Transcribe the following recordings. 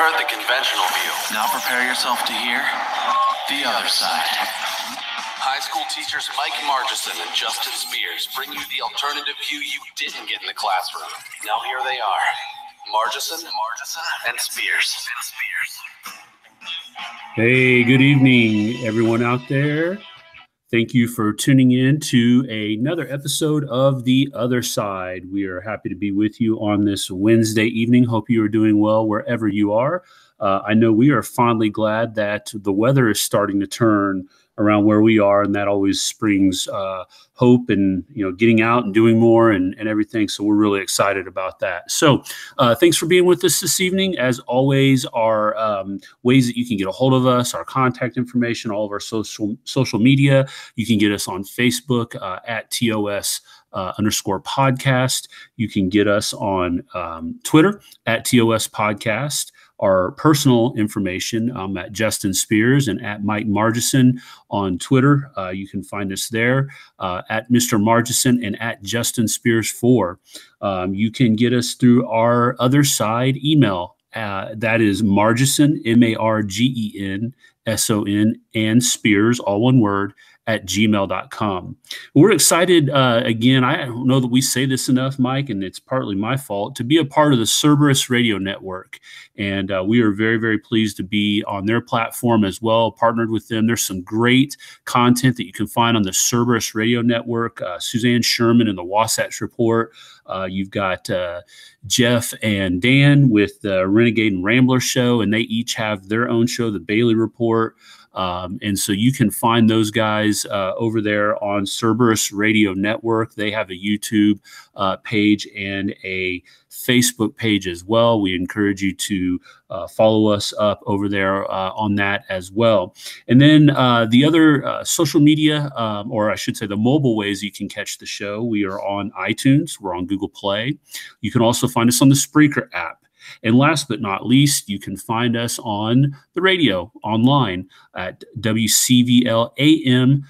heard the conventional view. Now prepare yourself to hear the other side. High school teachers Mike Margison and Justin Spears bring you the alternative view you didn't get in the classroom. Now here they are, Margison and Spears. Hey, good evening, everyone out there. Thank you for tuning in to another episode of The Other Side. We are happy to be with you on this Wednesday evening. Hope you are doing well wherever you are. I know we are fondly glad that the weather is starting to turn around where we are, and that always springs hope and getting out and doing more and everything. So we're really excited about that. So thanks for being with us this evening. As always, our ways that you can get a hold of us, our contact information, all of our social media. You can get us on Facebook at TOS_podcast. You can get us on Twitter at TOS Podcast. Our personal information at Justin Spears and at Mike Margison on Twitter. You can find us there at Mr. Margison and at Justin Spears 4. You can get us through our Other Side email. That is Margison, MARGENSON, and Spears, all one word, at gmail.com. We're excited, again, I don't know that we say this enough, Mike, and it's partly my fault, to be a part of the Cerberus Radio Network. And we are very, very pleased to be on their platform as well, partnered with them. There's some great content that you can find on the Cerberus Radio Network. Suzanne Sherman and the Wasatch Report. You've got Jeff and Dan with the Renegade and Rambler show, and they each have their own show, the Bailey Report. And so you can find those guys over there on Cerberus Radio Network. They have a YouTube page and a Facebook page as well. We encourage you to follow us up over there on that as well. And then the other social media, or I should say the mobile ways you can catch the show, we are on iTunes. We're on Google Play. You can also find us on the Spreaker app. And last but not least, you can find us on the radio online at WCVLAM.com,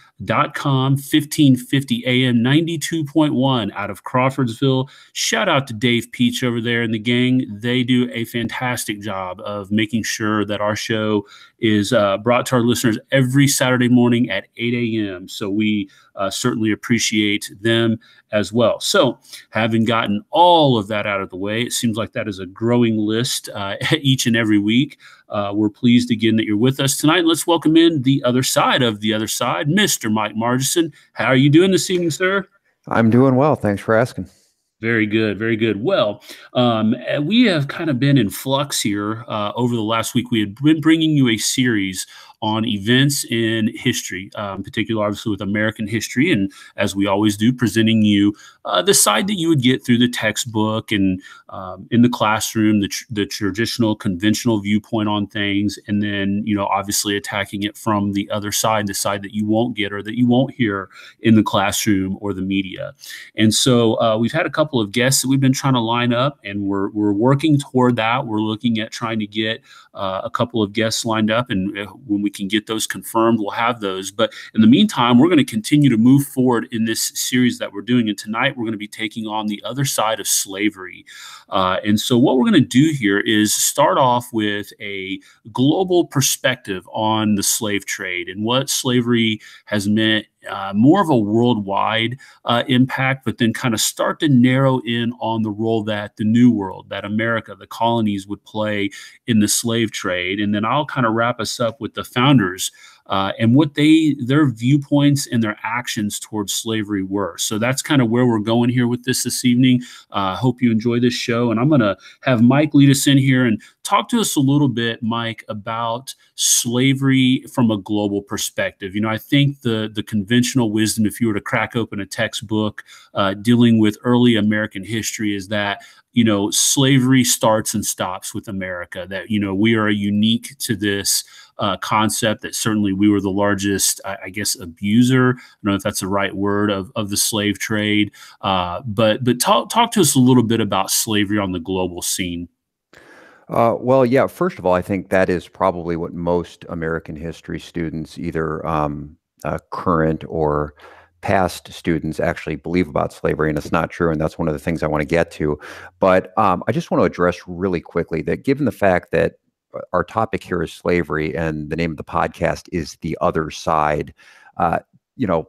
1550 AM, 92.1 out of Crawfordsville. Shout out to Dave Peach over there and the gang. They do a fantastic job of making sure that our show is brought to our listeners every Saturday morning at 8 a.m. So we certainly appreciate them as well. So having gotten all of that out of the way, it seems like that is a growing list each and every week. We're pleased again that you're with us tonight. Let's welcome in the other side of the other side, Mr. Mike Margison. How are you doing this evening, sir? I'm doing well. Thanks for asking. Very good. Very good. Well, we have kind of been in flux here over the last week. We had been bringing you a series on events in history, particularly obviously with American history. And as we always do, presenting you the side that you would get through the textbook and in the classroom, the traditional conventional viewpoint on things. And then, obviously attacking it from the other side, the side that you won't get or that you won't hear in the classroom or the media. And so we've had a couple of guests that we've been trying to line up, and we're working toward that. We're looking at trying to get a couple of guests lined up, and when we can get those confirmed, we'll have those. But in the meantime, we're going to continue to move forward in this series that we're doing. And tonight we're going to be taking on the other side of slavery. And so what we're going to do here is start off with a global perspective on the slave trade and what slavery has meant, more of a worldwide impact, but then kind of start to narrow in on the role that the New World, that America, the colonies would play in the slave trade. And then I'll kind of wrap us up with the founders and what their viewpoints and their actions towards slavery were. So that's kind of where we're going here with this evening. Hope you enjoy this show. And I'm going to have Mike lead us in here and talk to us a little bit, Mike, about slavery from a global perspective. I think the conventional wisdom, if you were to crack open a textbook dealing with early American history, is that slavery starts and stops with America, that, we are unique to this concept, that certainly we were the largest, I guess, abuser. I don't know if that's the right word of the slave trade. But talk to us a little bit about slavery on the global scene. Well, yeah, first of all, I think that is probably what most American history students, either current or past students, actually believe about slavery, and it's not true, and that's one of the things I want to get to. But I just want to address really quickly that given the fact that our topic here is slavery, and the name of the podcast is The Other Side. You know,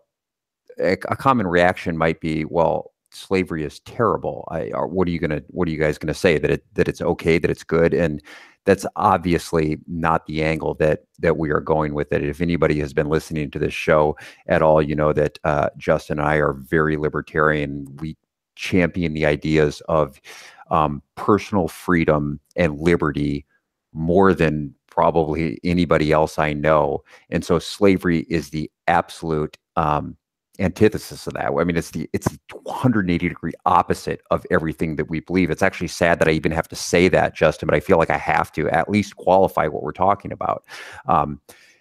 a common reaction might be, well, slavery is terrible. What are you guys gonna say, that it's okay, that it's good? And that's obviously not the angle that we are going with it. If anybody has been listening to this show at all, you know that Justin and I are very libertarian. We champion the ideas of personal freedom and liberty more than probably anybody else I know. And so slavery is the absolute antithesis of that. I mean, it's the 180-degree opposite of everything that we believe. It's actually sad that I even have to say that, Justin, but I feel like I have to at least qualify what we're talking about.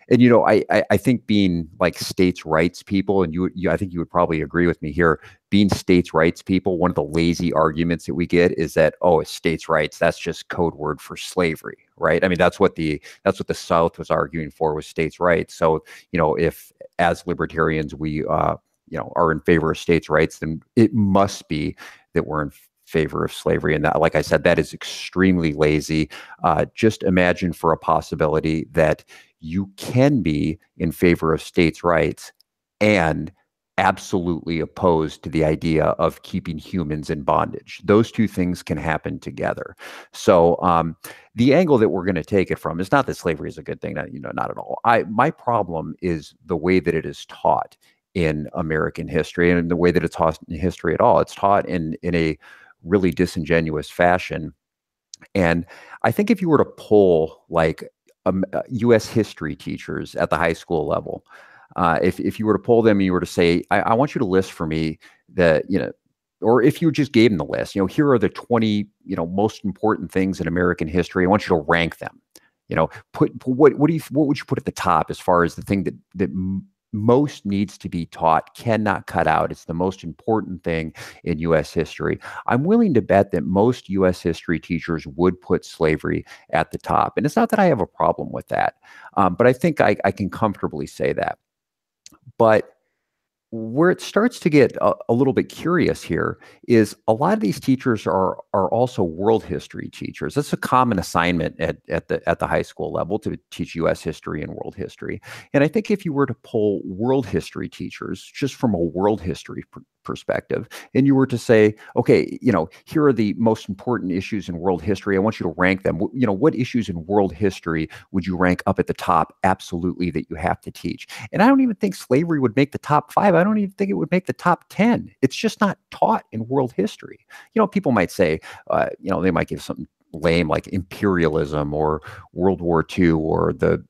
And you know, I think being like states' rights people, and I think you would probably agree with me here, being states' rights people, one of the lazy arguments that we get is that, oh, it's states' rights, that's just code word for slavery, right? I mean, that's what the South was arguing for, was states' rights. So, you know, if as libertarians we you know, are in favor of states' rights, then it must be that we're in favor of slavery. And that, like I said, that is extremely lazy. Just imagine for a possibility that you can be in favor of states' rights and absolutely opposed to the idea of keeping humans in bondage. Those two things can happen together. So the angle that we're going to take it from is not that slavery is a good thing, you know, not at all. My problem is the way that it is taught in American history, and in the way that it's taught in history at all. It's taught in a really disingenuous fashion. And I think if you were to poll like U.S. history teachers at the high school level, if you were to poll them and you were to say, I want you to list for me the, you know, or if you just gave them the list, you know, here are the 20, you know, most important things in American history. I want you to rank them. You know, what would you put at the top as far as the thing that most needs to be taught, cannot cut out? It's the most important thing in U.S. history. I'm willing to bet that most U.S. history teachers would put slavery at the top. And it's not that I have a problem with that, but I think I can comfortably say that. But where it starts to get a little bit curious here is a lot of these teachers are also world history teachers. That's a common assignment at the high school level, to teach U.S. history and world history. And I think if you were to poll world history teachers just from a world history perspective, and you were to say, okay, you know, here are the most important issues in world history, I want you to rank them. You know, what issues in world history would you rank up at the top? Absolutely, that you have to teach. And I don't even think slavery would make the top 5. I don't even think it would make the top 10. It's just not taught in world history. You know, people might say, you know, they might give something lame like imperialism or World War II or the,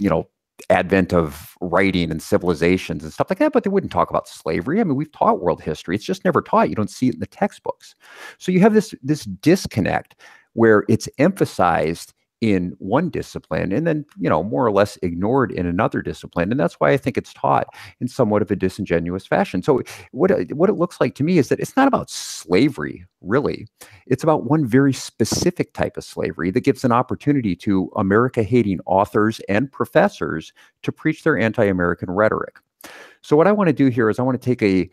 you know, advent of writing and civilizations and stuff like that, but they wouldn't talk about slavery. I mean, we've taught world history. It's just never taught. You don't see it in the textbooks. So you have this disconnect where it's emphasized in one discipline and then, you know, more or less ignored in another discipline. And that's why I think it's taught in somewhat of a disingenuous fashion. So what it looks like to me is that it's not about slavery, really. It's about one very specific type of slavery that gives an opportunity to America-hating authors and professors to preach their anti-American rhetoric. So what I want to do here is I want to take a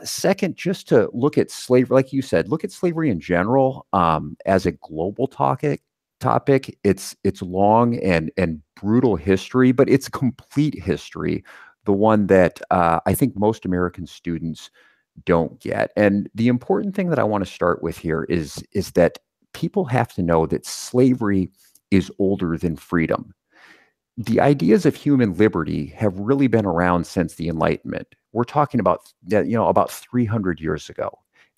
second just to look at slavery, like you said, look at slavery in general as a global topic. It's long and brutal history, but it's complete history, the one that I think most American students don't get. And the important thing that I want to start with here is that people have to know that slavery is older than freedom. The ideas of human liberty have really been around since the Enlightenment. We're talking about, you know, about 300 years ago.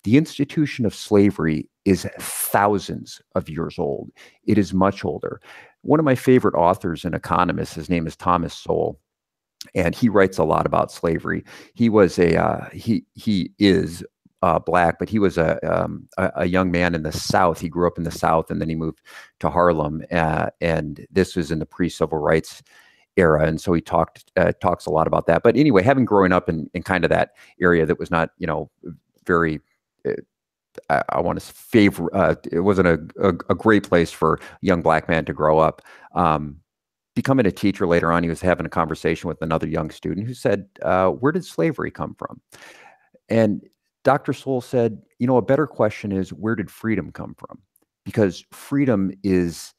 The institution of slavery is thousands of years old. It is much older. One of my favorite authors and economists, his name is Thomas Sowell, and he writes a lot about slavery. He was he is Black, but he was a young man in the South. He grew up in the South, and then he moved to Harlem, and this was in the pre-civil rights era, and so he talks a lot about that. But anyway, having grown up in kind of that area that was not, you know, very I want to favor. It wasn't a great place for a young Black man to grow up. Becoming a teacher later on, he was having a conversation with another young student who said, "Where did slavery come from?" And Dr. Sowell said, "You know, a better question is, where did freedom come from? Because freedom is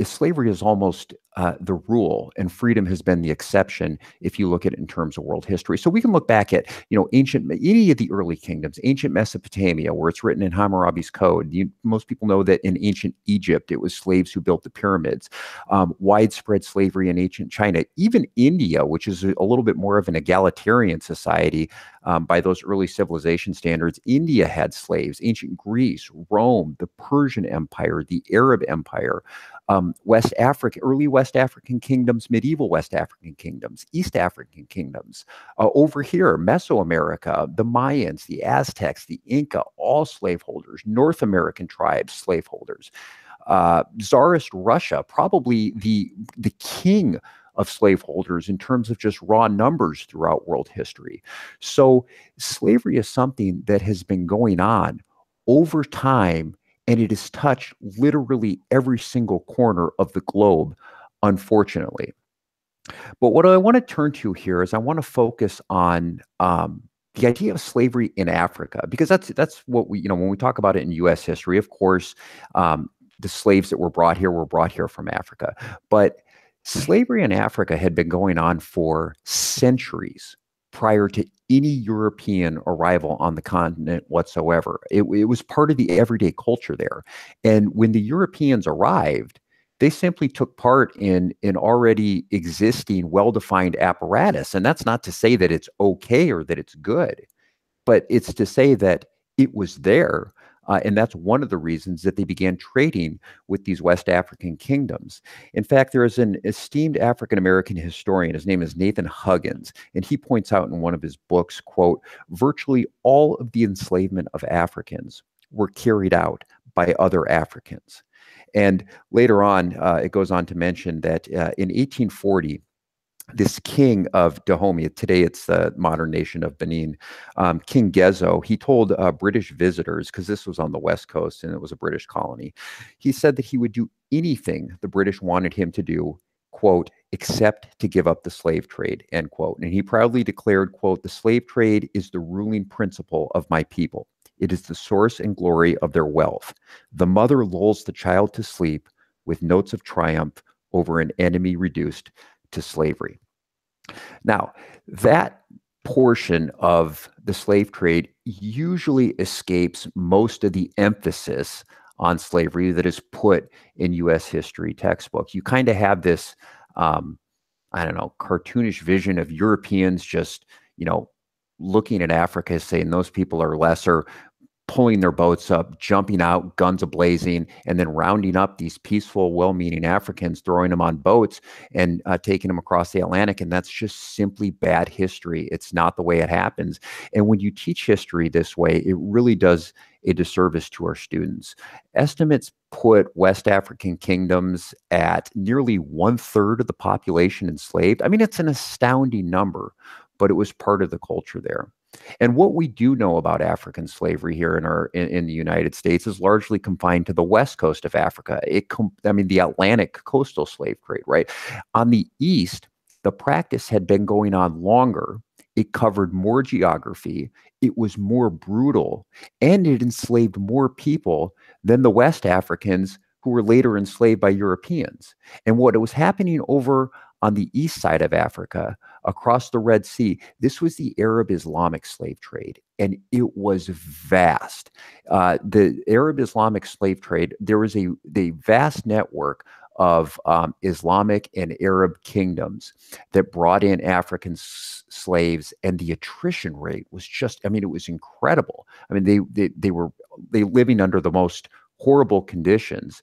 slavery is almost the rule, and freedom has been the exception if you look at it in terms of world history. So we can look back at, any of the early kingdoms, ancient Mesopotamia, where it's written in Hammurabi's code. Most people know that in ancient Egypt, it was slaves who built the pyramids. Widespread slavery in ancient China, even India, which is a little bit more of an egalitarian society by those early civilization standards. India had slaves. Ancient Greece, Rome, the Persian Empire, the Arab Empire. West Africa, early West African kingdoms, medieval West African kingdoms, East African kingdoms. Over here, Mesoamerica, the Mayans, the Aztecs, the Inca, all slaveholders. North American tribes, slaveholders. Tsarist Russia, probably the king of slaveholders in terms of just raw numbers throughout world history. So slavery is something that has been going on over time, and it has touched literally every single corner of the globe, unfortunately. But what I want to turn to here is I want to focus on the idea of slavery in Africa, because that's what we, when we talk about it in U.S. history, of course, the slaves that were brought here from Africa. But slavery in Africa had been going on for centuries prior to any European arrival on the continent whatsoever. It was part of the everyday culture there. And when the Europeans arrived, they simply took part in an already existing, well-defined apparatus. And that's not to say that it's okay or that it's good, but it's to say that it was there. And that's one of the reasons that they began trading with these West African kingdoms. In fact, there is an esteemed African-American historian. His name is Nathan Huggins, and he points out in one of his books, quote, virtually all of the enslavement of Africans were carried out by other Africans. And later on, it goes on to mention that in 1840, this king of Dahomey, today it's the modern nation of Benin, King Gezo, he told British visitors, because this was on the West Coast and it was a British colony, he said that he would do anything the British wanted him to do, quote, except to give up the slave trade, end quote. And he proudly declared, quote, the slave trade is the ruling principle of my people. It is the source and glory of their wealth. The mother lulls the child to sleep with notes of triumph over an enemy reduced to slavery. Now, that portion of the slave trade usually escapes most of the emphasis on slavery that is put in U.S. history textbooks. You kind of have this, cartoonish vision of Europeans just, looking at Africa, saying those people are lesser, pulling their boats up, jumping out, guns a-blazing, and then rounding up these peaceful, well-meaning Africans, throwing them on boats and taking them across the Atlantic. And that's just simply bad history. It's not the way it happens. And when you teach history this way, it really does a disservice to our students. Estimates put West African kingdoms at nearly 1/3 of the population enslaved. I mean, it's an astounding number, but it was part of the culture there. And what we do know about African slavery here in the United States is largely confined to the west coast of Africa. The Atlantic coastal slave trade, right? On the east, the practice had been going on longer. It covered more geography. It was more brutal, and it enslaved more people than the West Africans who were later enslaved by Europeans. And what was happening over on the east side of Africa, across the Red Sea, this was the Arab Islamic slave trade, and it was vast. The Arab Islamic slave trade, there was a vast network of Islamic and Arab kingdoms that brought in African slaves, and the attrition rate was just, it was incredible. They were living under the most horrible conditions,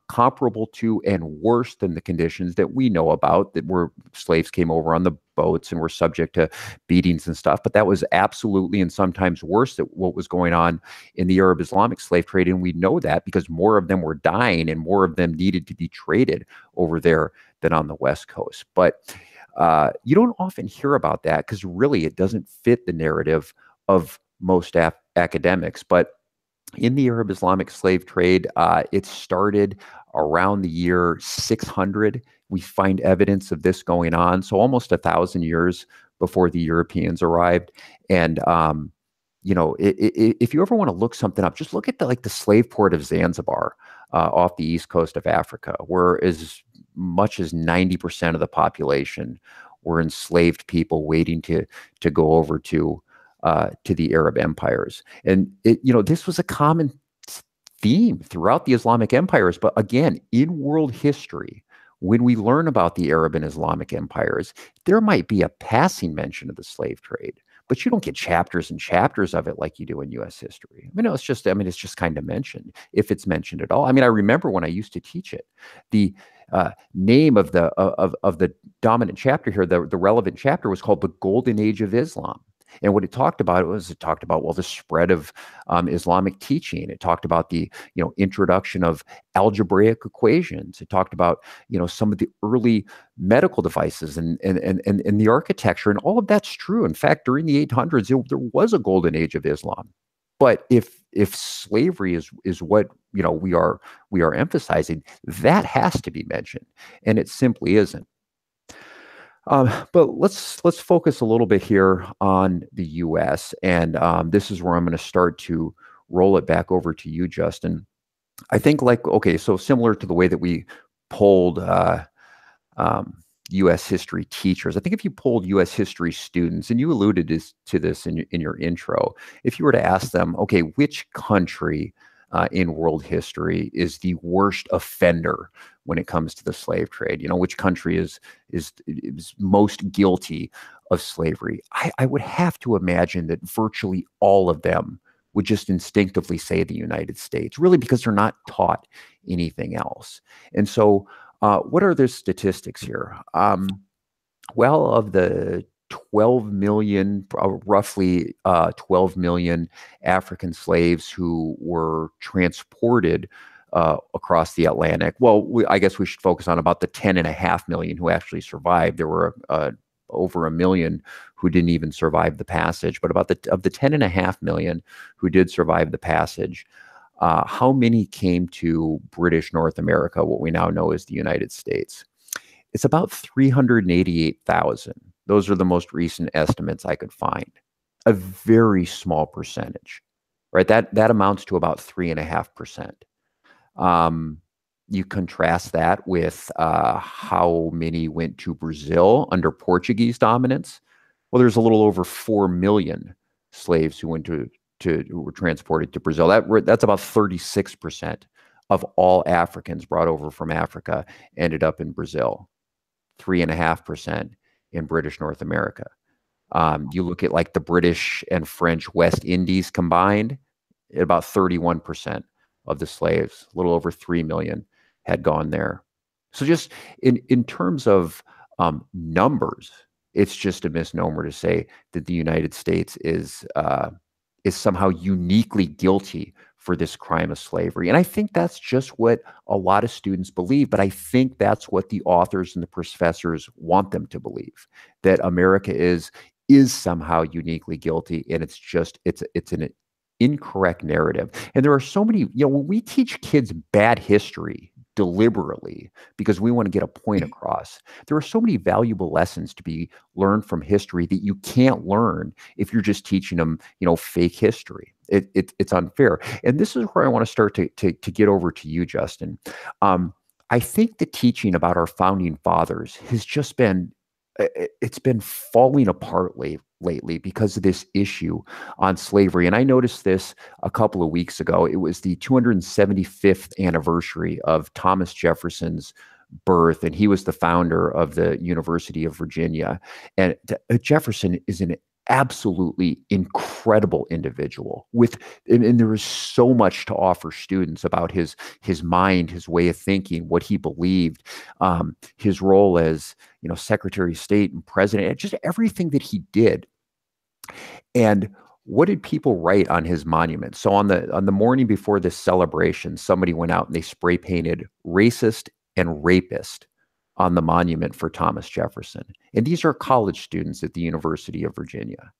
comparable to and worse than the conditions that we know about, that where slaves came over on the boats and were subject to beatings and stuff. But that was absolutely and sometimes worse than what was going on in the Arab Islamic slave trade. And we know that because more of them were dying and more of them needed to be traded over there than on the West Coast. But you don't often hear about that because really it doesn't fit the narrative of most academics. But in the Arab Islamic slave trade, it started around the year 600. We find evidence of this going on, so almost 1,000 years before the Europeans arrived. And if you ever want to look something up, just look at the slave port of Zanzibar off the east coast of Africa, where as much as 90% of the population were enslaved people waiting to go over to the Arab empires. And this was a common theme throughout the Islamic empires. But again, in world history, when we learn about the Arab and Islamic empires, there might be a passing mention of the slave trade, but you don't get chapters and chapters of it like you do in U.S. history. It's just kind of mentioned, if it's mentioned at all. I remember when I used to teach it, the name of the dominant chapter here, the relevant chapter, was called the Golden Age of Islam. And what it talked about well, the spread of Islamic teaching. It talked about the introduction of algebraic equations. It talked about some of the early medical devices and the architecture, and all of that's true. In fact, during the 800s, there was a golden age of Islam. But if slavery is what we are emphasizing, that has to be mentioned, and it simply isn't. But let's focus a little bit here on the U.S. And this is where I'm going to start to roll it back over to you, Justin. I think so similar to the way that we polled U.S. history teachers, I think if you polled U.S. history students, and you alluded to this in your intro, if you were to ask them, okay, which country in world history is the worst offender when it comes to the slave trade? Which country is most guilty of slavery? I would have to imagine that virtually all of them would just instinctively say the United States, really, because they're not taught anything else. And so what are the statistics here? Well, of the 12 million, roughly 12 million African slaves who were transported across the Atlantic. Well, I guess we should focus on about the 10.5 million who actually survived. There were over 1 million who didn't even survive the passage. But of the 10.5 million who did survive the passage, how many came to British North America, what we now know as the United States? It's about 388,000. Those are the most recent estimates I could find. A very small percentage, right? That amounts to about 3.5%. You contrast that with how many went to Brazil under Portuguese dominance. Well, there's a little over 4 million slaves who who were transported to Brazil. That's about 36% of all Africans brought over from Africa ended up in Brazil. 3.5% in British North America. You look at the British and French West Indies combined, about 31% of the slaves, a little over 3 million, had gone there. So just in terms of numbers, it's just a misnomer to say that the United States is somehow uniquely guilty for this crime of slavery. And I think that's just what a lot of students believe, but I think that's what the authors and the professors want them to believe, that America is somehow uniquely guilty, and it's an incorrect narrative. And there are so many, when we teach kids bad history deliberately because we want to get a point across, there are so many valuable lessons to be learned from history that you can't learn if you're just teaching them, fake history. It's unfair. And this is where I want to start to get over to you, Justin. I think the teaching about our founding fathers has just been falling apart lately because of this issue on slavery. And I noticed this a couple of weeks ago. It was the 275th anniversary of Thomas Jefferson's birth, and he was the founder of the University of Virginia. And Jefferson is an absolutely incredible individual and there is so much to offer students about his mind, his way of thinking, what he believed, his role as Secretary of State and president, just everything that he did. And what did people write on his monument? So on the morning before this celebration, somebody went out and they spray painted "racist" and "rapist" on the monument for Thomas Jefferson. And these are college students at the University of Virginia.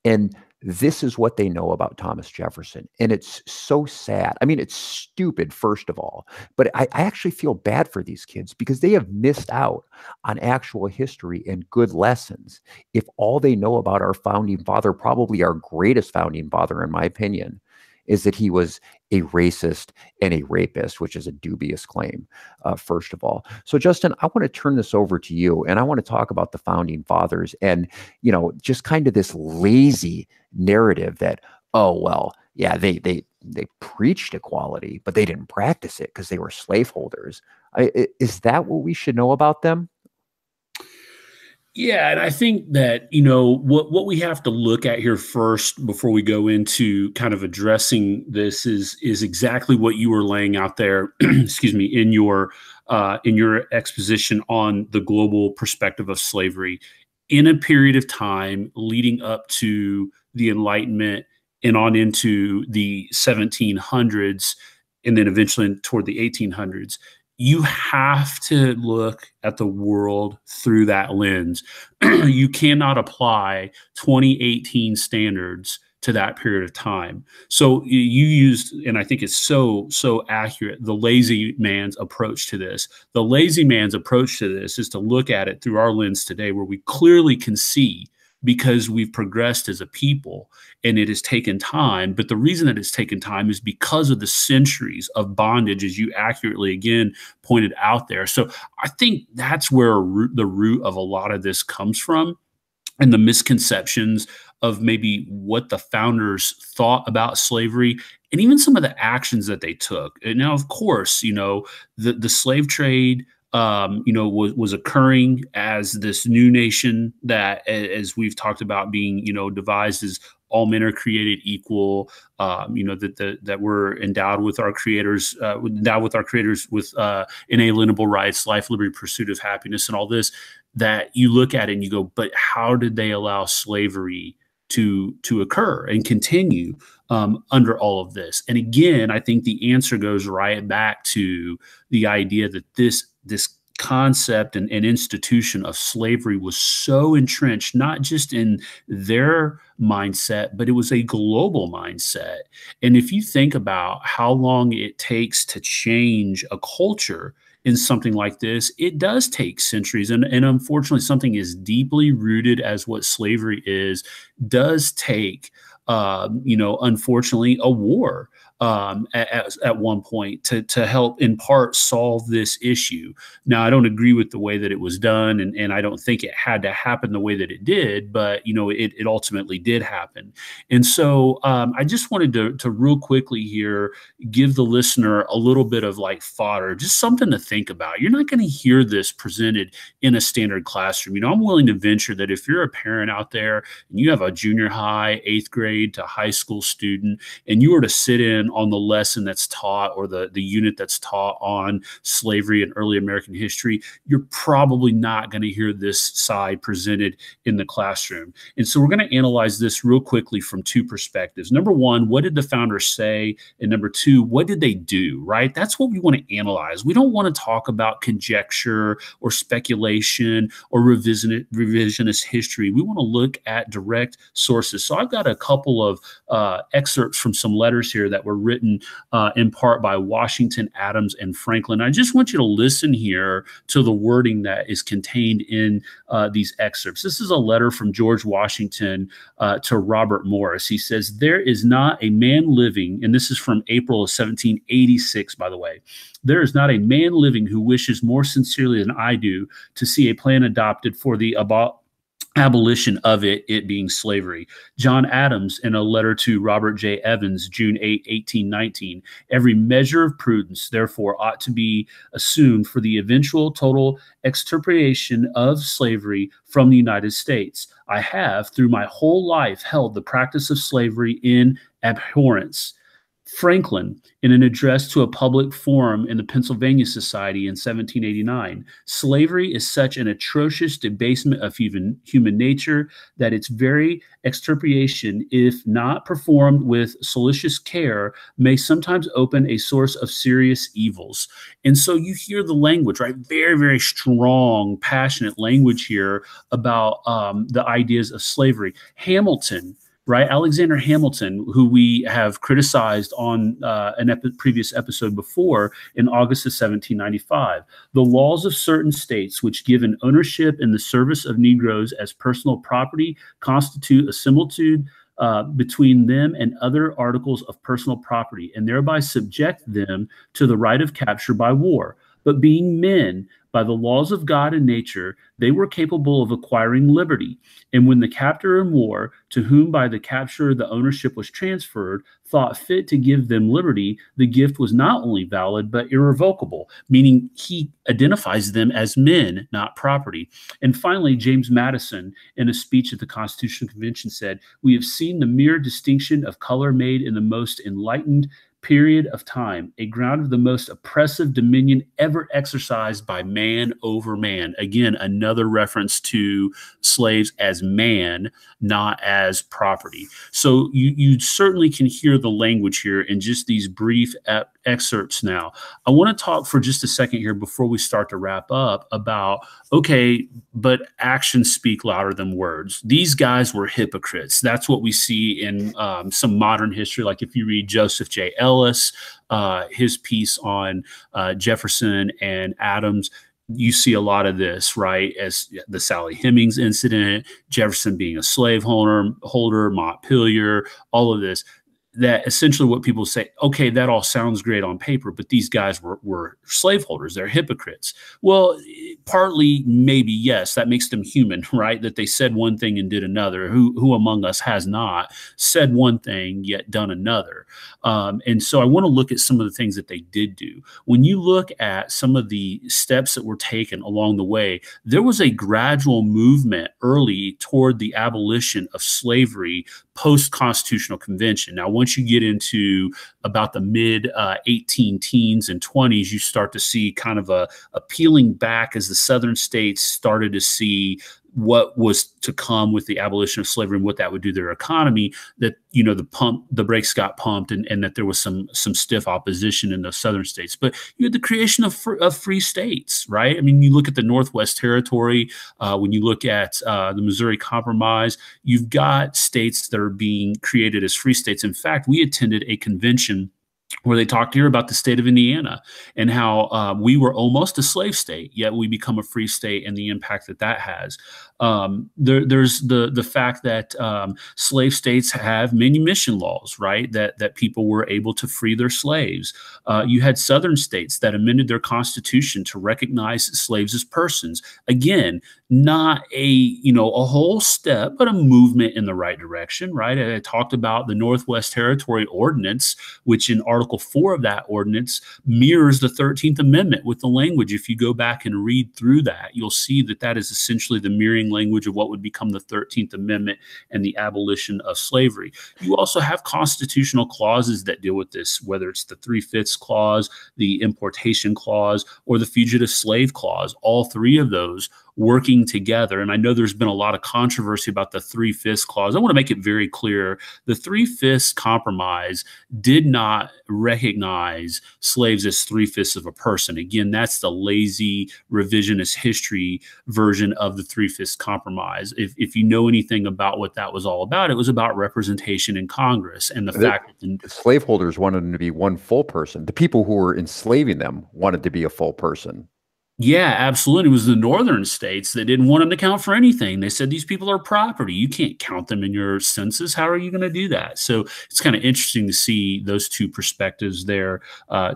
And this is what they know about Thomas Jefferson. And it's so sad. I mean, it's stupid, first of all, but I actually feel bad for these kids because they have missed out on actual history and good lessons if all they know about our founding father, probably our greatest founding father, in my opinion, is that he was a racist and a rapist, which is a dubious claim, first of all. So, Justin, I want to turn this over to you, and I want to talk about the founding fathers and, just kind of this lazy narrative that, oh, well, yeah, they preached equality, but they didn't practice it because they were slaveholders. Is that what we should know about them? Yeah, and I think that, what we have to look at here first before we go into kind of addressing this is exactly what you were laying out there, excuse me, in your exposition on the global perspective of slavery in a period of time leading up to the Enlightenment and on into the 1700s and then eventually toward the 1800s. You have to look at the world through that lens. You cannot apply 2018 standards to that period of time. So you used, and I think it's so accurate, the lazy man's approach to this. The lazy man's approach to this is to look at it through our lens today, where we clearly can see, because we've progressed as a people and it has taken time. But the reason that it's taken time is because of the centuries of bondage, as you accurately, again, pointed out there. So I think that's where the root of a lot of this comes from, and the misconceptions of maybe what the founders thought about slavery and even some of the actions that they took. And now, of course, the slave trade was occurring as this new nation that, as we've talked about, being, devised as all men are created equal, that we're endowed with our creators, with inalienable rights, life, liberty, pursuit of happiness, and all this, that you look at it and you go, but how did they allow slavery to occur and continue under all of this? And again, I think the answer goes right back to the idea that this concept and institution of slavery was so entrenched, not just in their mindset, but it was a global mindset. And if you think about how long it takes to change a culture in something like this, it does take centuries. And unfortunately, something as deeply rooted as what slavery is does take, unfortunately, a war at one point to help in part solve this issue. Now, I don't agree with the way that it was done, and I don't think it had to happen the way that it did, but it ultimately did happen. And so I just wanted to real quickly here give the listener a little bit of like fodder, just something to think about. You're not going to hear this presented in a standard classroom. I'm willing to venture that if you're a parent out there and you have a junior high, 8th grade to high school student, and you were to sit in on the lesson that's taught or the unit that's taught on slavery and early American history, you're probably not going to hear this side presented in the classroom. And so we're going to analyze this real quickly from two perspectives. Number one, what did the founders say? And number two, what did they do, right? That's what we want to analyze. We don't want to talk about conjecture or speculation or revisionist history. We want to look at direct sources. So I've got a couple of excerpts from some letters here that were written in part by Washington, Adams, and Franklin. I just want you to listen here to the wording that is contained in these excerpts. This is a letter from George Washington to Robert Morris. He says, "There is not a man living," and this is from April of 1786, by the way, "there is not a man living who wishes more sincerely than I do to see a plan adopted for the abolition of it being slavery." John Adams, in a letter to Robert J. Evans, June 8, 1819, "Every measure of prudence, therefore, ought to be assumed for the eventual total extirpation of slavery from the United States. I have, through my whole life, held the practice of slavery in abhorrence." Franklin, in an address to a public forum in the Pennsylvania Society in 1789, "Slavery is such an atrocious debasement of human nature that its very extirpation, if not performed with solicitous care, may sometimes open a source of serious evils." And so you hear the language, right? Very, very strong, passionate language here about the ideas of slavery. Hamilton, right? Alexander Hamilton, who we have criticized on previous episode before, in August of 1795. The laws of certain states which give an ownership in the service of Negroes as personal property constitute a similitude between them and other articles of personal property, and thereby subject them to the right of capture by war. But being men, by the laws of God and nature, they were capable of acquiring liberty. And when the captor in war, to whom by the capture the ownership was transferred, thought fit to give them liberty, the gift was not only valid, but irrevocable, meaning he identifies them as men, not property. And finally, James Madison, in a speech at the Constitutional Convention, said, "We have seen the mere distinction of color made in the most enlightened period of time, a ground of the most oppressive dominion ever exercised by man over man." Again, another reference to slaves as man, not as property. So you certainly can hear the language here in just these brief excerpts. Now, I want to talk for just a second here before we start to wrap up about, okay, but actions speak louder than words. These guys were hypocrites. That's what we see in some modern history. Like if you read Joseph J. Ellis, his piece on Jefferson and Adams, you see a lot of this, right? As the Sally Hemings incident, Jefferson being a slaveholder, Montpelier, all of this. That essentially what people say, okay, that all sounds great on paper, but these guys were slaveholders. They're hypocrites. Well, partly, maybe, yes, that makes them human, right? That they said one thing and did another. Who among us has not said one thing yet done another? And so I want to look at some of the things that they did do. When you look at some of the steps that were taken along the way, there was a gradual movement early toward the abolition of slavery post-constitutional convention. Now, once you get into about the mid 18 teens and 20s, you start to see kind of a peeling back as the southern states started to see what was to come with the abolition of slavery and what that would do to their economy, that, you know, the brakes got pumped and that there was some stiff opposition in the southern states. But you had the creation of free states, right? I mean, you look at the Northwest Territory, when you look at the Missouri Compromise, you've got states that are being created as free states. In fact, we attended a convention where they talked here about the state of Indiana and how we were almost a slave state, yet we become a free state, and the impact that that has. There's the fact that slave states have manumission laws, right? That people were able to free their slaves. You had southern states that amended their constitution to recognize slaves as persons. Again, not a whole step, but a movement in the right direction, right? I talked about the Northwest Territory Ordinance, which in Article 4 of that ordinance mirrors the 13th Amendment with the language. If you go back and read through that, you'll see that that is essentially the mirroring language of what would become the 13th Amendment and the abolition of slavery. You also have constitutional clauses that deal with this, whether it's the 3/5 clause, the importation clause, or the fugitive slave clause. All three of those working together. And I know there's been a lot of controversy about the 3/5 clause. I want to make it very clear. The 3/5 compromise did not recognize slaves as 3/5 of a person. Again, that's the lazy revisionist history version of the 3/5 compromise. If you know anything about what that was all about, it was about representation in Congress and the fact that the slaveholders wanted them to be one full person. The people who were enslaving them wanted to be a full person. Yeah, absolutely. It was the northern states that didn't want them to count for anything. They said these people are property. You can't count them in your census. How are you going to do that? So it's kind of interesting to see those two perspectives there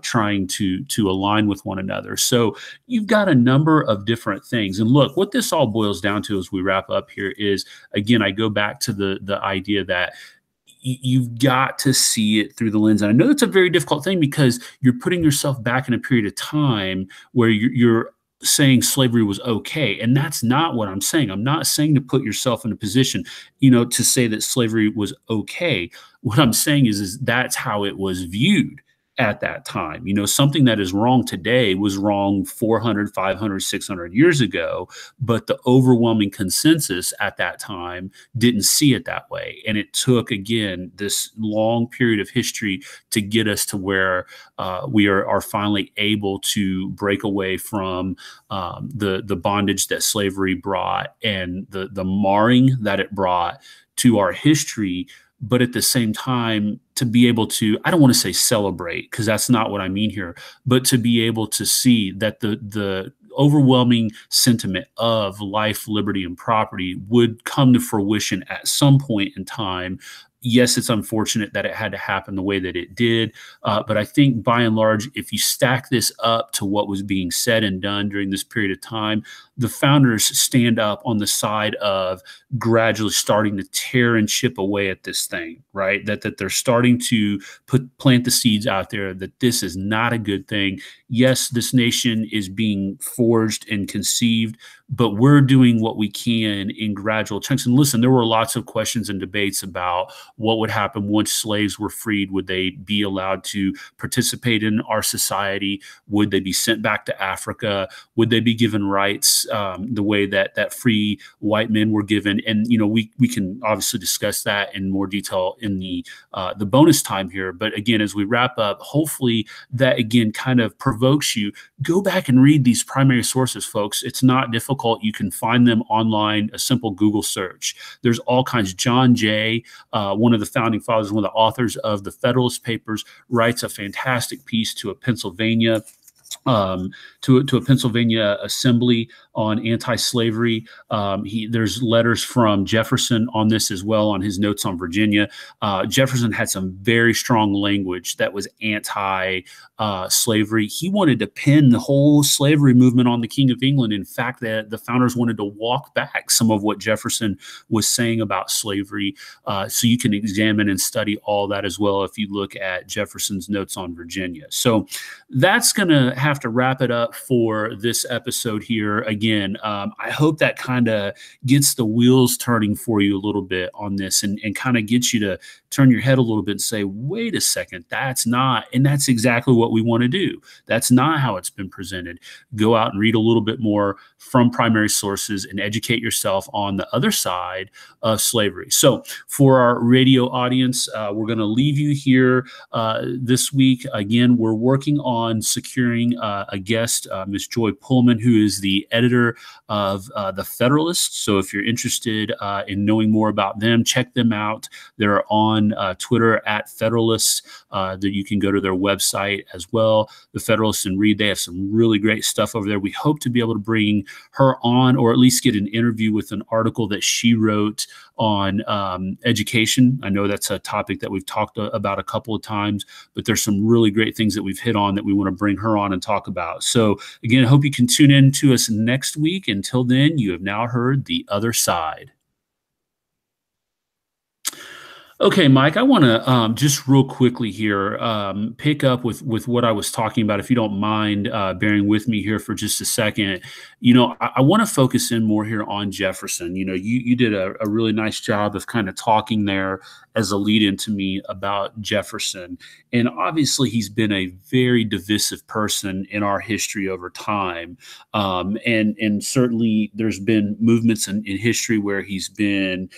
trying to align with one another. So you've got a number of different things. And look, what this all boils down to as we wrap up here is, again, I go back to the idea that you've got to see it through the lens. And I know that's a very difficult thing because you're putting yourself back in a period of time where you're saying slavery was okay. And that's not what I'm saying. I'm not saying to put yourself in a position, to say that slavery was okay. What I'm saying is that's how it was viewed at that time. Something that is wrong today was wrong 400, 500, 600 years ago, but the overwhelming consensus at that time didn't see it that way. And it took, again, this long period of history to get us to where we are finally able to break away from the bondage that slavery brought and the marring that it brought to our history, but at the same time, to be able to, I don't want to say celebrate, because that's not what I mean here, but to be able to see that the overwhelming sentiment of life, liberty, and property would come to fruition at some point in time. Yes, it's unfortunate that it had to happen the way that it did. But I think by and large, if you stack this up to what was being said and done during this period of time, the founders stand up on the side of gradually starting to tear and chip away at this thing, right? That they're starting to plant the seeds out there that this is not a good thing. Yes, this nation is being forged and conceived, but we're doing what we can in gradual chunks. And listen, there were lots of questions and debates about what would happen once slaves were freed. Would they be allowed to participate in our society? Would they be sent back to Africa? Would they be given rights the way that free white men were given? And we can obviously discuss that in more detail in the bonus time here. But again, as we wrap up, hopefully that again kind of provokes you. Go back and read these primary sources, folks. It's not difficult. You can find them online, a simple Google search. There's all kinds. John Jay, one of the founding fathers, one of the authors of the Federalist Papers, writes a fantastic piece to a Pennsylvania assembly on anti-slavery. There's letters from Jefferson on this as well, on his notes on Virginia. Jefferson had some very strong language that was anti-slavery. He wanted to pin the whole slavery movement on the King of England. In fact, the founders wanted to walk back some of what Jefferson was saying about slavery. So you can examine and study all that as well if you look at Jefferson's notes on Virginia. So that's going to have to wrap it up for this episode here. Again, I hope that kind of gets the wheels turning for you a little bit on this and kind of gets you to turn your head a little bit and say, wait a second, that's not, and that's exactly what we want to do. That's not how it's been presented. Go out and read a little bit more from primary sources and educate yourself on the other side of slavery. So for our radio audience, we're going to leave you here this week. Again, we're working on securing a guest, Ms. Joy Pullman, who is the editor of the Federalist. So if you're interested in knowing more about them, check them out. They're on Twitter at Federalists. That you can go to their website as well, the Federalist, and read. They have some really great stuff over there. We hope to be able to bring her on, or at least get an interview with an article that she wrote on education. I know that's a topic that we've talked about a couple of times, but there's some really great things that we've hit on that we want to bring her on and talk about. So again, I hope you can tune in to us next week. Until then, you have now heard The Other Side. Okay, Mike, I want to just real quickly here pick up with what I was talking about, if you don't mind bearing with me here for just a second. I want to focus in more here on Jefferson. You did a really nice job of kind of talking there as a lead into me about Jefferson. And obviously, he's been a very divisive person in our history over time. And certainly there's been movements in history where he's been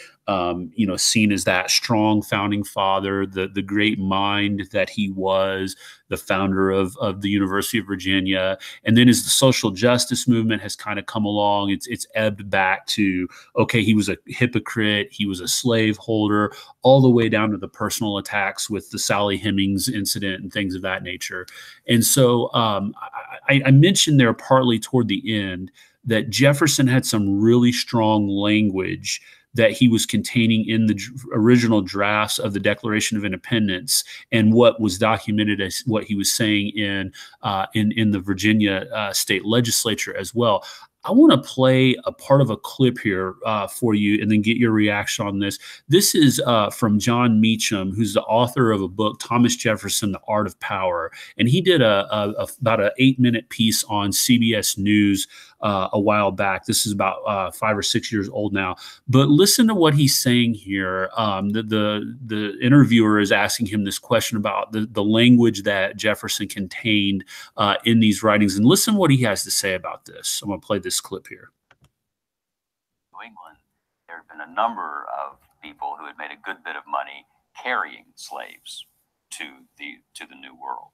seen as that strong founding father, the great mind that he was, the founder of the University of Virginia. And then as the social justice movement has kind of come along, it's ebbed back to, okay, he was a hypocrite, he was a slave holder, all the way down to the personal attacks with the Sally Hemings incident and things of that nature. And so I mentioned there partly toward the end that Jefferson had some really strong language that he was containing in the original drafts of the Declaration of Independence, and what was documented as what he was saying in the Virginia state legislature as well. I want to play a part of a clip here for you and then get your reaction on this. This is from John Meacham, who's the author of a book, Thomas Jefferson, The Art of Power. And he did about an 8-minute piece on CBS News a while back. This is about 5 or 6 years old now. But listen to what he's saying here. The interviewer is asking him this question about the language that Jefferson contained in these writings. And listen what he has to say about this. I'm going to play this clip here. New England, there had been a number of people who had made a good bit of money carrying slaves to the New World.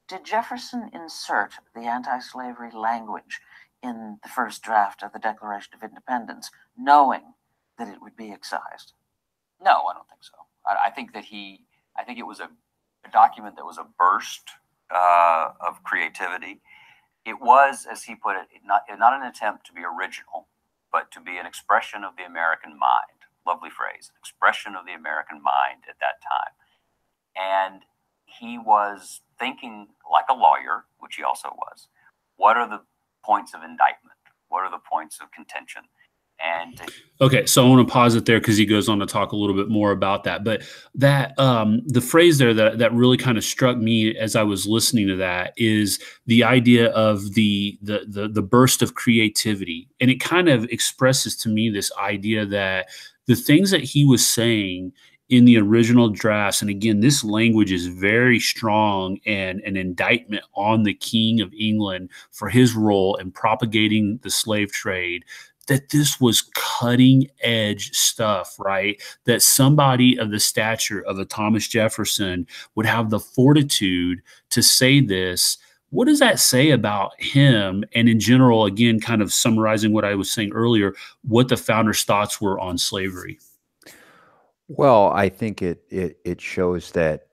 Did Jefferson insert the anti-slavery language in the first draft of the Declaration of Independence, knowing that it would be excised? No, I don't think so. I think that I think it was a document that was a burst of creativity. It was, as he put it, not an attempt to be original, but to be an expression of the American mind. Lovely phrase, an expression of the American mind at that time. And he was thinking like a lawyer, which he also was. What are the points of indictment? What are the points of contention? And okay, so I want to pause it there because he goes on to talk a little bit more about that. But that the phrase there that really kind of struck me as I was listening to that is the idea of the burst of creativity, and it kind of expresses to me this idea that the things that he was saying in the original drafts, and again, this language is very strong and an indictment on the King of England for his role in propagating the slave trade, that this was cutting edge stuff, right? That somebody of the stature of a Thomas Jefferson would have the fortitude to say this. What does that say about him? And in general, again, kind of summarizing what I was saying earlier, what the founders' thoughts were on slavery. Well, I think it shows that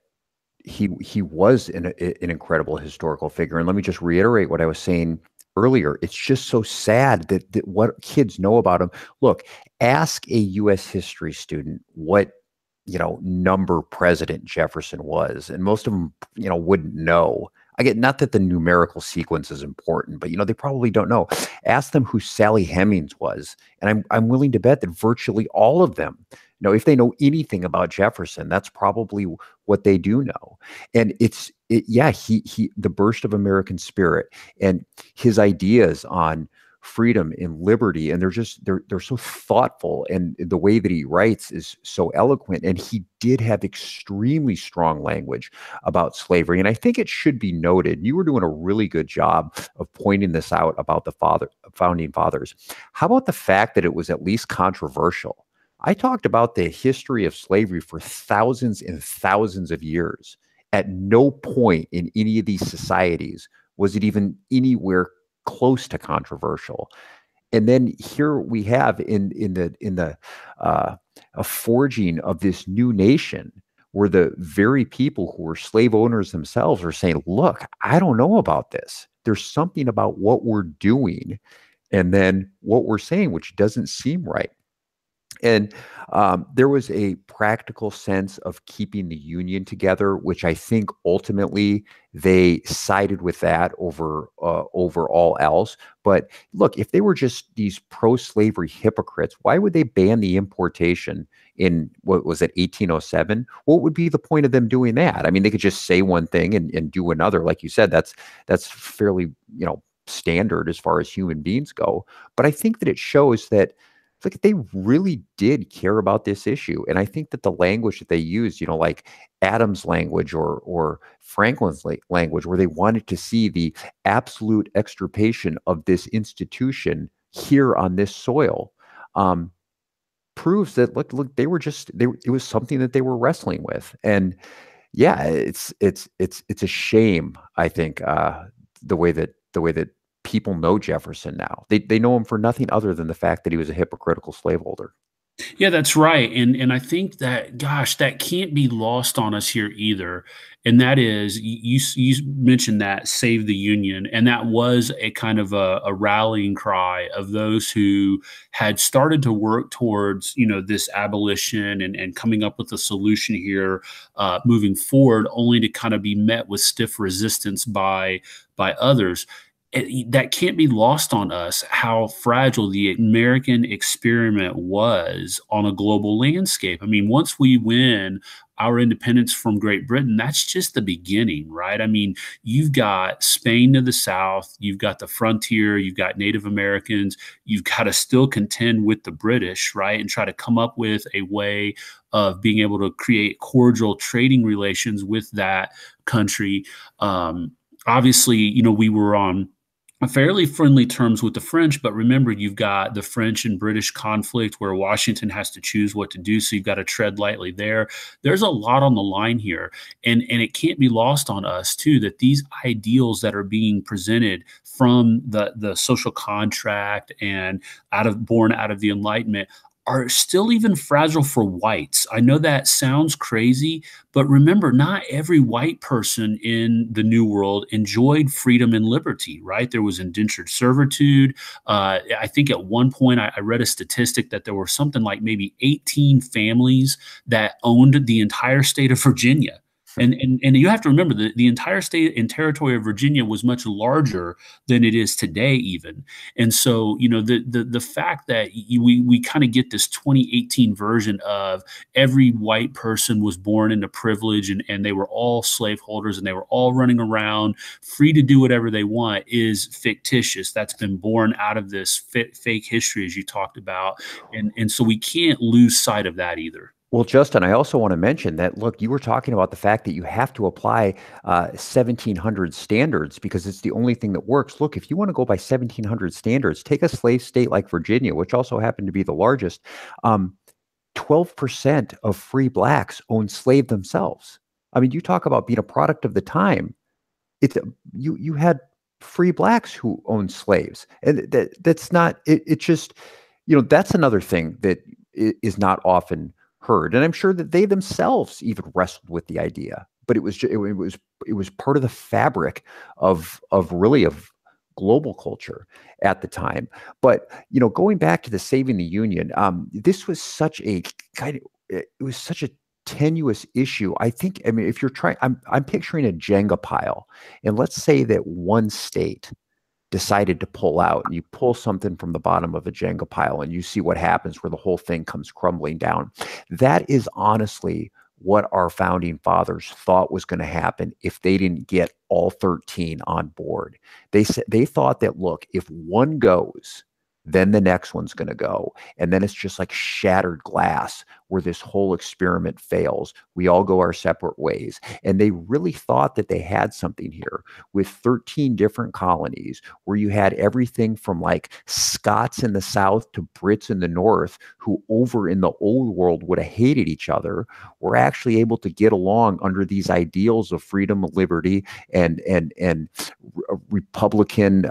he was an incredible historical figure. And let me just reiterate what I was saying earlier. It's just so sad that what kids know about him. Look, ask a U.S. history student what number President Jefferson was, and most of them wouldn't know. I get, not that the numerical sequence is important, but they probably don't know. Ask them who Sally Hemings was, and I'm willing to bet that virtually all of them, if they know anything about Jefferson, that's probably what they do know. And he the burst of American spirit and his ideas on freedom and liberty, and they're so thoughtful, and the way that he writes is so eloquent, and he did have extremely strong language about slavery. And I think it should be noted, you were doing a really good job of pointing this out about the founding fathers. How about the fact that it was at least controversial? I talked about the history of slavery for thousands and thousands of years. At no point in any of these societies was it even anywhere close to controversial. And then here we have in the a forging of this new nation, where the very people who were slave owners themselves are saying, look, I don't know about this. There's something about what we're doing and then what we're saying which doesn't seem right. And there was a practical sense of keeping the Union together, which I think ultimately they sided with that over all else. But look, if they were just these pro-slavery hypocrites, why would they ban the importation in, what was it, 1807? What would be the point of them doing that? I mean, they could just say one thing and do another. Like you said, that's fairly standard as far as human beings go. But I think that it shows that, like, they really did care about this issue. And I think that the language that they used, like Adams' language or Franklin's language, where they wanted to see the absolute extirpation of this institution here on this soil, proves that, look, they were it was something that they were wrestling with. And yeah, it's a shame, I think, the way that people know Jefferson now. They know him for nothing other than the fact that he was a hypocritical slaveholder. Yeah, that's right. And I think that, gosh, that can't be lost on us here either. And that is, you mentioned that Save the Union, and that was a kind of a rallying cry of those who had started to work towards, this abolition and coming up with a solution here moving forward, only to kind of be met with stiff resistance by others. That can't be lost on us, how fragile the American experiment was on a global landscape. I mean, once we win our independence from Great Britain, that's just the beginning, right? I mean, you've got Spain to the south, you've got the frontier, you've got Native Americans, you've got to still contend with the British, right? And try to come up with a way of being able to create cordial trading relations with that country. Obviously, we were on fairly friendly terms with the French, but remember, you've got the French and British conflict where Washington has to choose what to do, so you've got to tread lightly there. There's a lot on the line here, and it can't be lost on us too that these ideals that are being presented from the social contract and born out of the Enlightenment are still even fragile for whites. I know that sounds crazy, but remember, not every white person in the New World enjoyed freedom and liberty, right? There was indentured servitude. I think at one point I read a statistic that there were something like maybe 18 families that owned the entire state of Virginia. And you have to remember the entire state and territory of Virginia was much larger than it is today, even. And so, the fact that we kind of get this 2018 version of every white person was born into privilege and they were all slaveholders and they were all running around free to do whatever they want is fictitious. That's been born out of this fake history, as you talked about. And so we can't lose sight of that either. Well, Justin, I also want to mention that, look, you were talking about the fact that you have to apply 1700 standards because it's the only thing that works. Look, if you want to go by 1700 standards, take a slave state like Virginia, which also happened to be the largest. 12% of free blacks owned slave themselves. I mean, you talk about being a product of the time. You had free blacks who owned slaves, and that's not it. It just, that's another thing that is not often heard, and I'm sure that they themselves even wrestled with the idea. But it was part of the fabric of global culture at the time. But going back to the Saving the Union, this was such a tenuous issue. I mean, if you're trying, I'm picturing a Jenga pile, and let's say that one state decided to pull out, and you pull something from the bottom of a Jenga pile and you see what happens where the whole thing comes crumbling down. That is honestly what our founding fathers thought was going to happen if they didn't get all 13 on board. They thought that, look, if one goes, then the next one's going to go. And then it's just like shattered glass where this whole experiment fails. We all go our separate ways. And they really thought that they had something here with 13 different colonies where you had everything from like Scots in the South to Brits in the North, who over in the old world would have hated each other, were actually able to get along under these ideals of freedom, liberty, and Republican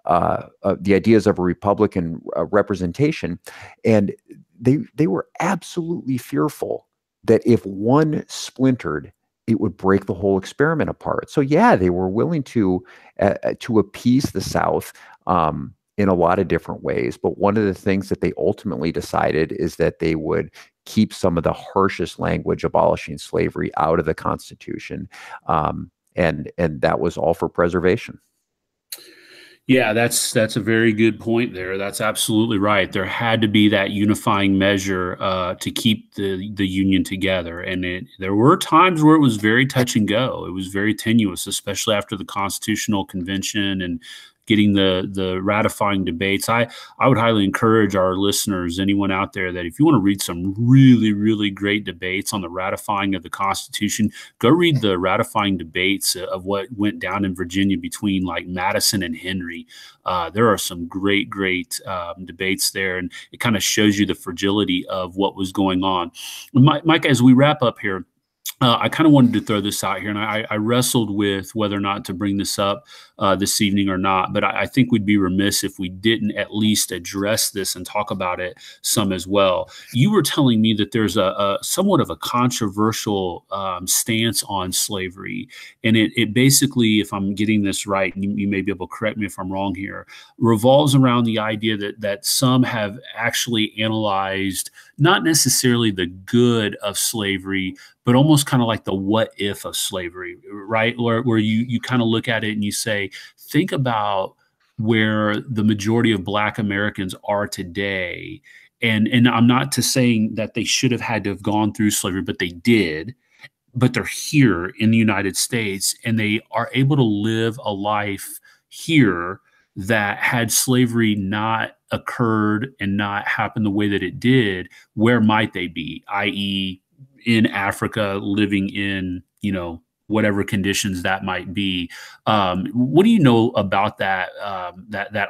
the ideas of a Republican representation. And they were absolutely fearful that if one splintered, it would break the whole experiment apart. So yeah, they were willing to appease the South in a lot of different ways. But one of the things that they ultimately decided is that they would keep some of the harshest language abolishing slavery out of the Constitution. And that was all for preservation. Yeah, that's a very good point there. That's absolutely right. There had to be that unifying measure to keep the Union together. And there were times where it was very touch and go. It was very tenuous, especially after the Constitutional Convention and getting the ratifying debates. I would highly encourage our listeners, anyone out there, that if you want to read some really, really great debates on the ratifying of the Constitution, go read the ratifying debates of what went down in Virginia between like Madison and Henry. There are some great debates there, and it kind of shows you the fragility of what was going on. Mike, as we wrap up here, I kind of wanted to throw this out here, and I wrestled with whether or not to bring this up this evening or not, but I think we'd be remiss if we didn't at least address this and talk about it some as well. You were telling me that there's a somewhat of a controversial stance on slavery, and it basically, if I'm getting this right, and you may be able to correct me if I'm wrong here, revolves around the idea that some have actually analyzed not necessarily the good of slavery, but almost kind of like the what if of slavery, right? Where you kind of look at it and you say, think about where the majority of Black Americans are today. And I'm not to saying that they should have had to have gone through slavery, but they did. But they're here in the United States, and they are able to live a life here that had slavery not occurred and not happened the way that it did, where might they be? I.e., in Africa, living in, whatever conditions that might be. What do you know about that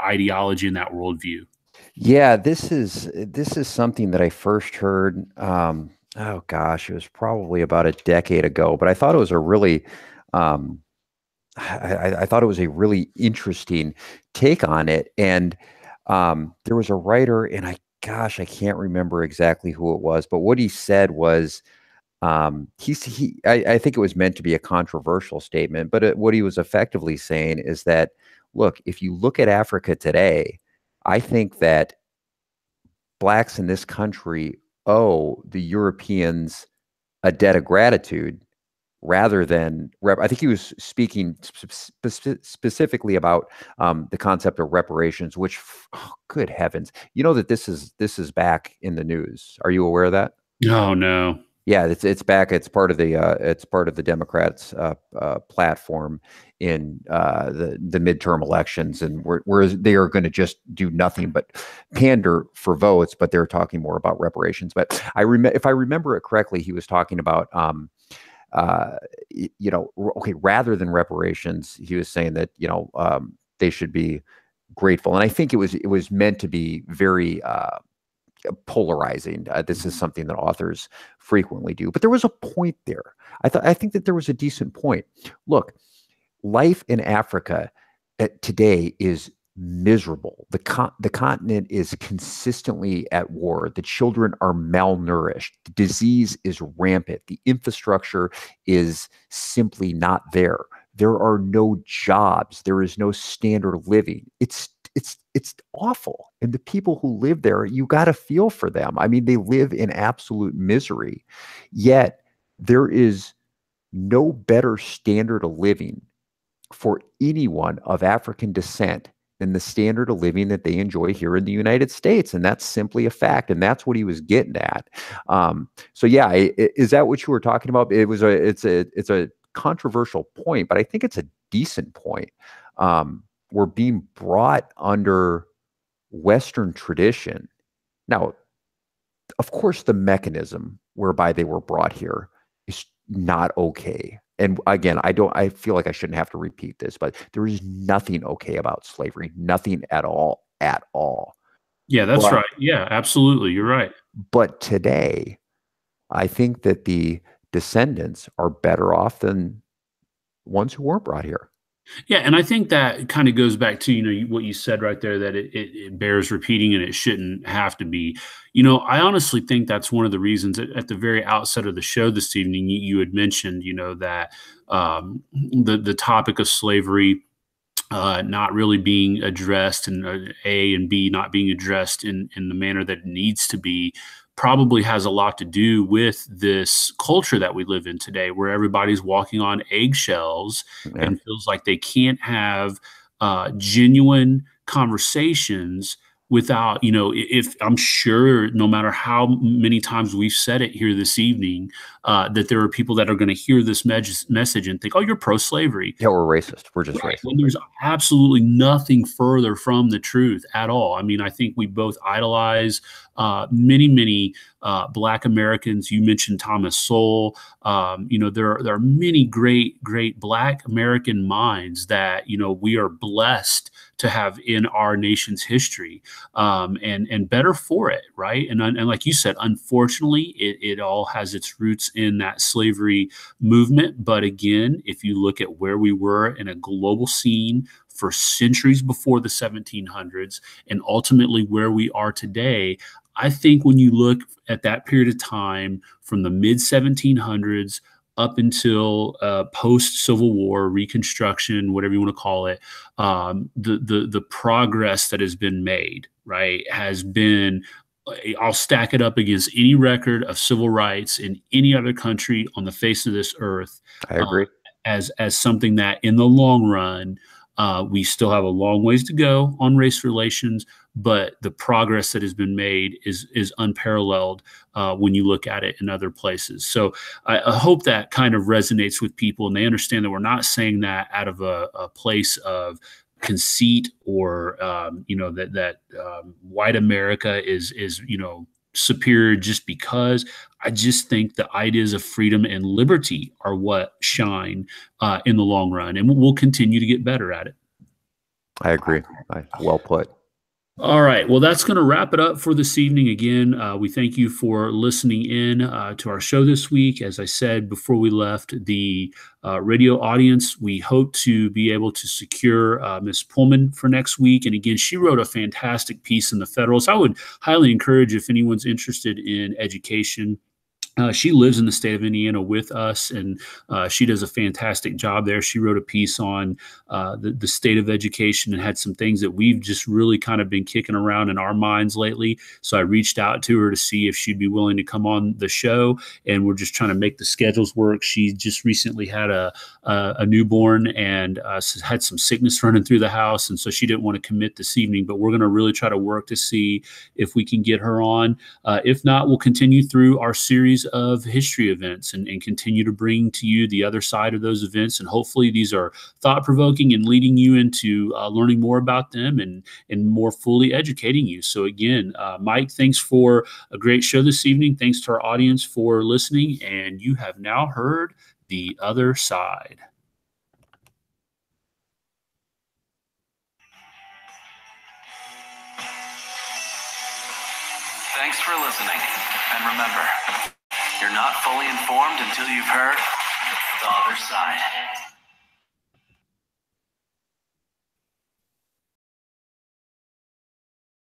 ideology and that worldview? Yeah, this is something that I first heard. Oh gosh, it was probably about a decade ago, but I thought it was a really, I thought it was a really interesting take on it. And there was a writer, and gosh, I can't remember exactly who it was, but what he said was, I think it was meant to be a controversial statement, but what he was effectively saying is that, look, if you look at Africa today, I think that blacks in this country owe the Europeans a debt of gratitude rather than I think he was speaking specifically about the concept of reparations, which, oh, good heavens, you know that this is back in the news. Are you aware of that? Oh no. Yeah, it's back. It's part of the Democrats' platform in the midterm elections, and where they are going to just do nothing but pander for votes, but they're talking more about reparations. But if I remember it correctly, he was talking about okay, rather than reparations, he was saying that they should be grateful, and I think it was meant to be very polarizing. This is something that authors frequently do, but there was a point there. I think that there was a decent point. Look, life in Africa today is miserable. The continent is consistently at war. The children are malnourished. The disease is rampant. The infrastructure is simply not there. There are no jobs. There is no standard of living. It's awful. And the people who live there, you got to feel for them. I mean, they live in absolute misery. Yet there is no better standard of living for anyone of African descent than the standard of living that they enjoy here in the United States. And that's simply a fact. And that's what he was getting at. So yeah, is that what you were talking about? It's a controversial point, but I think it's a decent point. We're being brought under Western tradition. Now, of course, the mechanism whereby they were brought here is not okay. And again, I feel like I shouldn't have to repeat this, but there is nothing okay about slavery, nothing at all, at all. Yeah, that's right. Yeah, absolutely. You're right. But today, I think that the descendants are better off than ones who weren't brought here. Yeah, and I think that kind of goes back to what you said right there, that it bears repeating and it shouldn't have to be. I honestly think that's one of the reasons at the very outset of the show this evening you had mentioned that the topic of slavery not really being addressed, and A and B not being addressed in the manner that it needs to be, probably has a lot to do with this culture that we live in today, where everybody's walking on eggshells and feels like they can't have genuine conversations without, if I'm sure no matter how many times we've said it here this evening, that there are people that are going to hear this message and think, oh, you're pro-slavery. Yeah, we're racist. We're just racist. When there's absolutely nothing further from the truth at all. I mean, I think we both idolize many Black Americans. You mentioned Thomas Sowell. There are many great Black American minds that, we are blessed to have in our nation's history, and better for it, right? And like you said, unfortunately, it all has its roots in that slavery movement. But again, if you look at where we were in a global scene for centuries before the 1700s, and ultimately where we are today, I think when you look at that period of time from the mid 1700s up until post-Civil War, Reconstruction, whatever you want to call it, the progress that has been made, right, has been, I'll stack it up against any record of civil rights in any other country on the face of this earth. I agree. As something that in the long run, we still have a long ways to go on race relations, but the progress that has been made is unparalleled when you look at it in other places. So I hope that kind of resonates with people, and they understand that we're not saying that out of a place of conceit or that white America is superior just because. I just think the ideas of freedom and liberty are what shine in the long run, and we'll continue to get better at it. I agree. Well put. All right. Well, that's going to wrap it up for this evening. Again, we thank you for listening in to our show this week. As I said before we left the radio audience, we hope to be able to secure Ms. Pullman for next week. And again, she wrote a fantastic piece in the Federalist. I would highly encourage, if anyone's interested in education, she lives in the state of Indiana with us, and she does a fantastic job there. She wrote a piece on the state of education and had some things that we've just really kind of been kicking around in our minds lately. So I reached out to her to see if she'd be willing to come on the show, and we're just trying to make the schedules work. She just recently had a newborn and had some sickness running through the house, and so she didn't want to commit this evening, but we're going to really try to work to see if we can get her on. If not, we'll continue through our series of history events and continue to bring to you the other side of those events. And hopefully these are thought-provoking and leading you into learning more about them and more fully educating you. So again, Mike, thanks for a great show this evening. Thanks to our audience for listening. And you have now heard The Other Side. Thanks for listening. And remember, you're not fully informed until you've heard the other side.